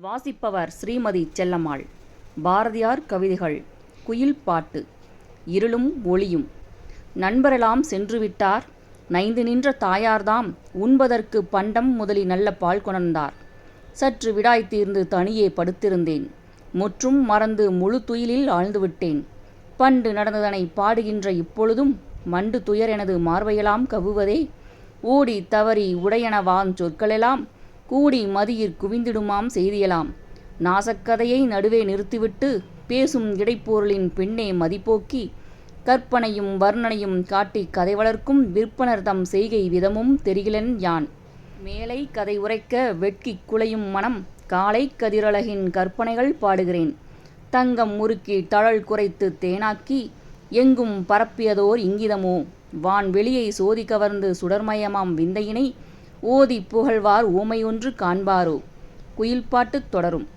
வாசிப்பவர் ஸ்ரீமதி செல்லம்மாள். பாரதியார் கவிதைகள். குயில் பாட்டு. இருளும் ஒளியும். நண்பரெல்லாம் சென்றுவிட்டார். நைந்து நின்ற தாயார்தாம் உண்பதற்கு பண்டம் முதலி நல்ல பால் கொணர்ந்தார். சற்று விடாய் தீர்ந்து தனியே படுத்திருந்தேன். முற்றும் மறந்து முழு துயிலில் ஆழ்ந்துவிட்டேன். பண்டு நடந்ததனை பாடுகின்ற இப்பொழுதும் மண்டு துயர் எனது மார்பையெல்லாம் கவ்வுவதே. ஓடி தவறி உடையனவாஞ் சொற்களெல்லாம் கூடி மதியிற் குவிந்திடுமாம் செய்தியலாம். நாசக்கதையை நடுவே நிறுத்திவிட்டு பேசும் இடைப்பொருளின் பின்னே மதிப்போக்கி கற்பனையும் வர்ணனையும் காட்டி கதை வளர்க்கும் விற்பனர் தம் செய்கை விதமும் தெரிகிலன் யான். மேலை கதை உரைக்க வெட்கிக் குலையும் மனம் காலை கதிரழகின் கற்பனைகள் பாடுகிறேன். தங்கம் முறுக்கி தழல் குறைத்து தேனாக்கி எங்கும் பரப்பியதோர் இங்கிதமோ. வான் வெளியை சோதி கவர்ந்து சுடர்மயமாம் விந்தையினை ஓதிப் புகழ்வார் ஊமையொன்று காண்பாரோ. குயில் பாட்டு தொடரும்.